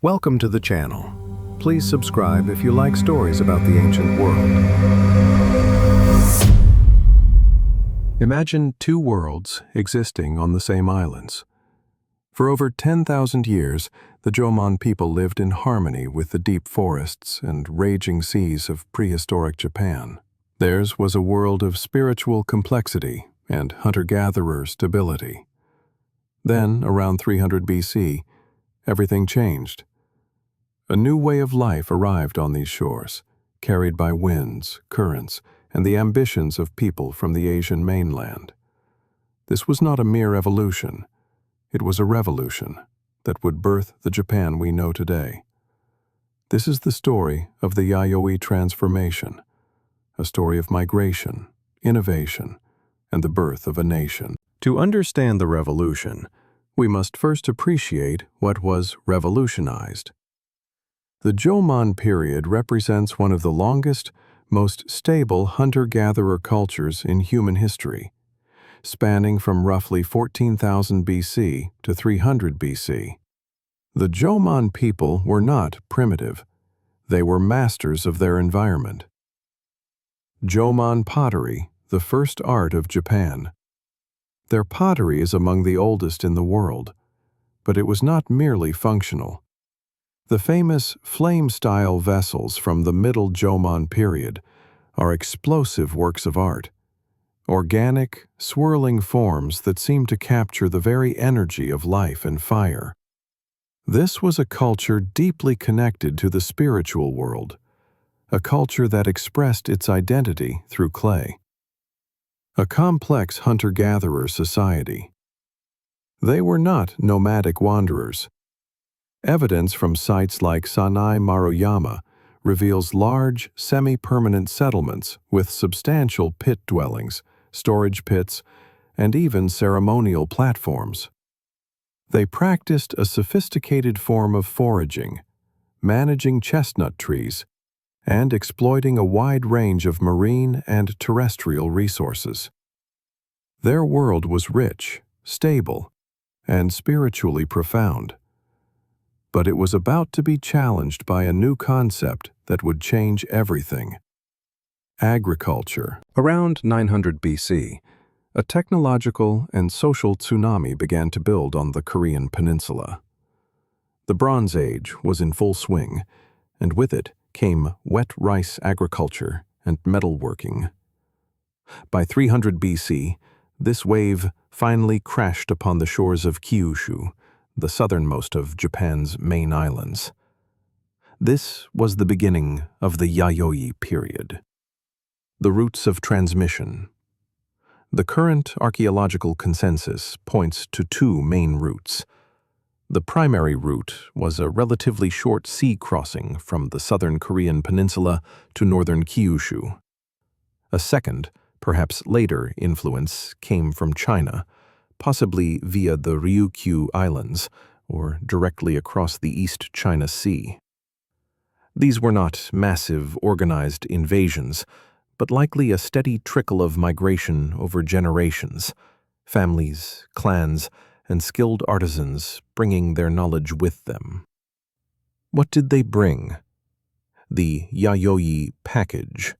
Welcome to the channel. Please subscribe if you like stories about the ancient world. Imagine two worlds existing on the same islands. For over 10,000 years, the Jomon people lived in harmony with the deep forests and raging seas of prehistoric Japan. Theirs was a world of spiritual complexity and hunter-gatherer stability. Then, around 300 BC, everything changed. A new way of life arrived on these shores, carried by winds, currents, and the ambitions of people from the Asian mainland. This was not a mere evolution. It was a revolution that would birth the Japan we know today. This is the story of the Yayoi transformation, a story of migration, innovation, and the birth of a nation. To understand the revolution, we must first appreciate what was revolutionized. The Jomon period represents one of the longest, most stable hunter-gatherer cultures in human history, spanning from roughly 14,000 BC to 300 BC. The Jomon people were not primitive. They were masters of their environment. Jomon pottery, the first art of Japan. Their pottery is among the oldest in the world, but it was not merely functional. The famous flame-style vessels from the Middle Jomon period are explosive works of art, organic, swirling forms that seem to capture the very energy of life and fire. This was a culture deeply connected to the spiritual world, a culture that expressed its identity through clay. A complex hunter-gatherer society. They were not nomadic wanderers. Evidence from sites like Sanai Maruyama reveals large, semi-permanent settlements with substantial pit dwellings, storage pits, and even ceremonial platforms. They practiced a sophisticated form of foraging, managing chestnut trees, and exploiting a wide range of marine and terrestrial resources. Their world was rich, stable, and spiritually profound. But it was about to be challenged by a new concept that would change everything. Agriculture. Around 900 BC, a technological and social tsunami began to build on the Korean peninsula. The Bronze Age was in full swing, and with it came wet rice agriculture and metalworking. By 300 BC, this wave finally crashed upon the shores of Kyushu, the southernmost of Japan's main islands. This was the beginning of the Yayoi period. The roots of transmission. The current archaeological consensus points to two main routes. The primary route was a relatively short sea crossing from the southern Korean peninsula to northern Kyushu. A second, perhaps later, influence came from China, possibly via the Ryukyu Islands, or directly across the East China Sea. These were not massive, organized invasions, but likely a steady trickle of migration over generations, families, clans, and skilled artisans bringing their knowledge with them. What did they bring? The Yayoi package.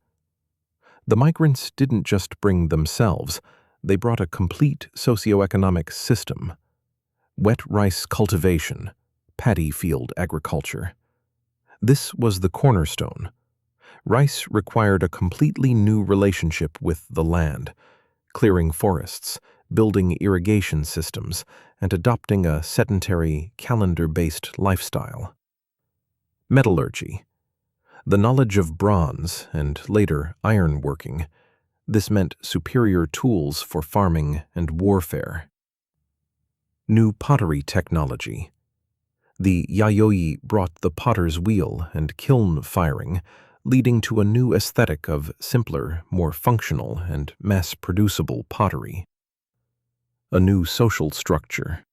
The migrants didn't just bring themselves. They brought a complete socioeconomic system: wet rice cultivation, paddy field agriculture. This was the cornerstone. Rice required a completely new relationship with the land, clearing forests, building irrigation systems, and adopting a sedentary, calendar-based lifestyle. Metallurgy. The knowledge of bronze and later ironworking. This meant superior tools for farming and warfare. New pottery technology. The Yayoi brought the potter's wheel and kiln firing, leading to a new aesthetic of simpler, more functional, and mass-producible pottery. A new social structure.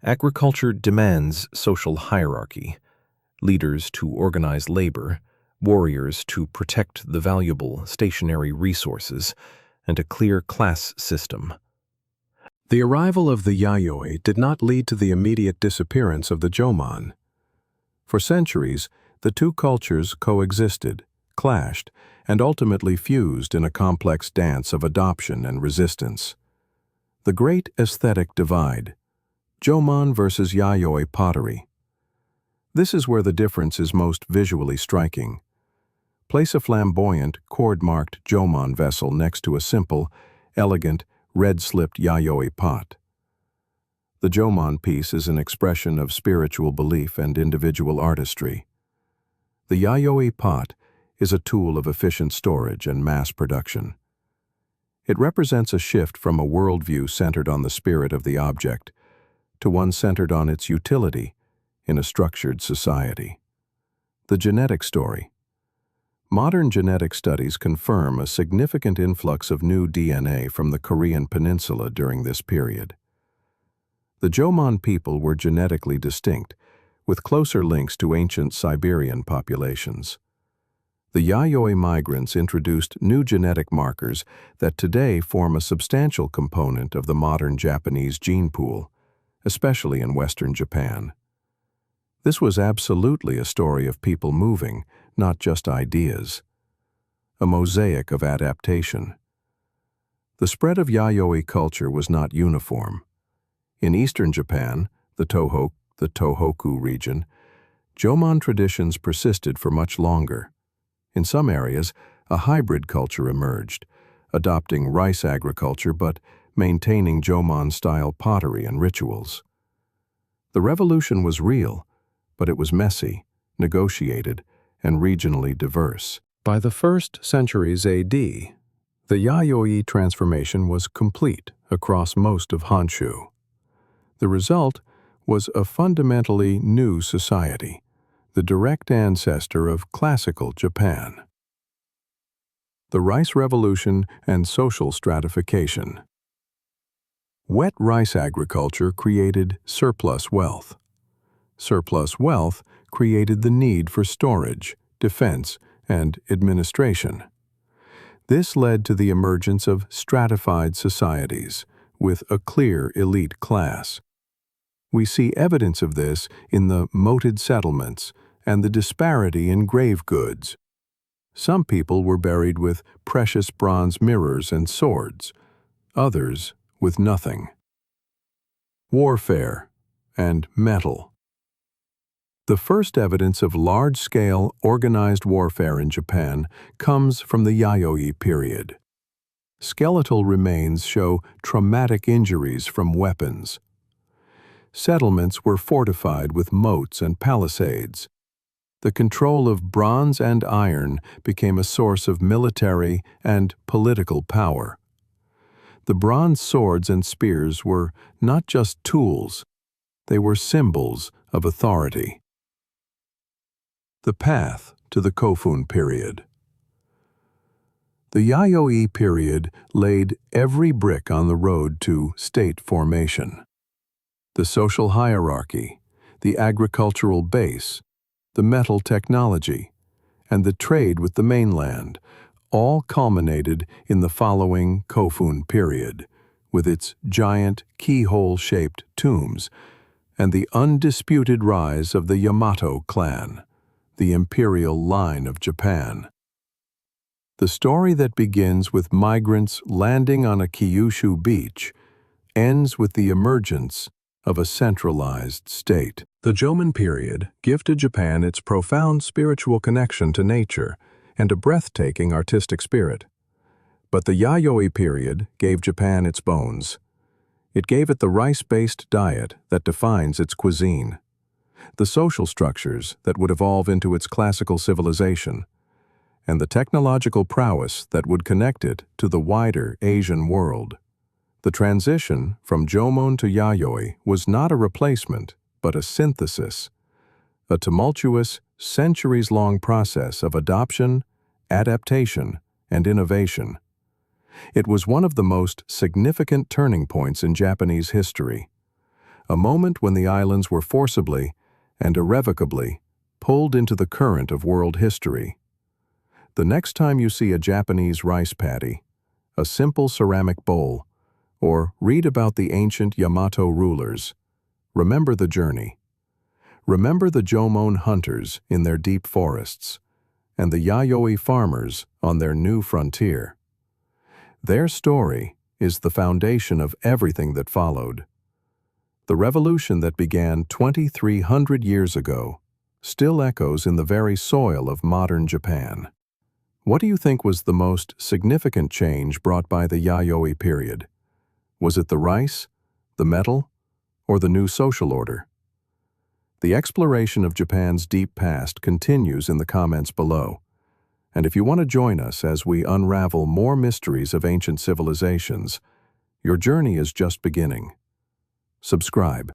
Agriculture demands social hierarchy: leaders to organize labor, warriors to protect the valuable stationary resources, and a clear class system. The arrival of the Yayoi did not lead to the immediate disappearance of the Jomon. For centuries, the two cultures coexisted, clashed, and ultimately fused in a complex dance of adoption and resistance. The Great Aesthetic Divide. Jomon versus Yayoi pottery. This is where the difference is most visually striking. Place a flamboyant, cord-marked Jomon vessel next to a simple, elegant, red-slipped Yayoi pot. The Jomon piece is an expression of spiritual belief and individual artistry. The Yayoi pot is a tool of efficient storage and mass production. It represents a shift from a worldview centered on the spirit of the object to one centered on its utility in a structured society. The genetic story. Modern genetic studies confirm a significant influx of new DNA from the Korean peninsula during this period. The Jomon people were genetically distinct, with closer links to ancient Siberian populations. The Yayoi migrants introduced new genetic markers that today form a substantial component of the modern Japanese gene pool, especially in Western Japan. This was absolutely a story of people moving, not just ideas. A mosaic of adaptation. The spread of Yayoi culture was not uniform. In eastern Japan, the Tohoku region, Jomon traditions persisted for much longer. In some areas, a hybrid culture emerged, adopting rice agriculture but maintaining Jomon-style pottery and rituals. The revolution was real, but it was messy, negotiated, and regionally diverse. By the 1st centuries AD, the Yayoi transformation was complete across most of Honshu. The result was a fundamentally new society, the direct ancestor of classical Japan. The Rice Revolution and social stratification. Wet rice agriculture created surplus wealth. Surplus wealth created the need for storage, defense, and administration. This led to the emergence of stratified societies, with a clear elite class. We see evidence of this in the moated settlements and the disparity in grave goods. Some people were buried with precious bronze mirrors and swords, others with nothing. Warfare and metal. The first evidence of large-scale organized warfare in Japan comes from the Yayoi period. Skeletal remains show traumatic injuries from weapons. Settlements were fortified with moats and palisades. The control of bronze and iron became a source of military and political power. The bronze swords and spears were not just tools, they were symbols of authority. The path to the Kofun period. The Yayoi period laid every brick on the road to state formation. The social hierarchy, the agricultural base, the metal technology, and the trade with the mainland all culminated in the following Kofun period, with its giant keyhole-shaped tombs and the undisputed rise of the Yamato clan, the imperial line of Japan. The story that begins with migrants landing on a Kyushu beach ends with the emergence of a centralized state. The Jomon period gifted Japan its profound spiritual connection to nature and a breathtaking artistic spirit. But the Yayoi period gave Japan its bones. It gave it the rice-based diet that defines its cuisine, the social structures that would evolve into its classical civilization, and the technological prowess that would connect it to the wider Asian world. The transition from Jomon to Yayoi was not a replacement, but a synthesis, a tumultuous, centuries-long process of adoption, adaptation, and innovation. It was one of the most significant turning points in Japanese history, a moment when the islands were forcibly and irrevocably pulled into the current of world history. The next time you see a Japanese rice paddy, a simple ceramic bowl, or read about the ancient Yamato rulers, remember the journey. Remember the Jomon hunters in their deep forests and the Yayoi farmers on their new frontier. Their story is the foundation of everything that followed. The revolution that began 2,300 years ago still echoes in the very soil of modern Japan. What do you think was the most significant change brought by the Yayoi period? Was it the rice, the metal, or the new social order? The exploration of Japan's deep past continues in the comments below. And if you want to join us as we unravel more mysteries of ancient civilizations, your journey is just beginning. Subscribe.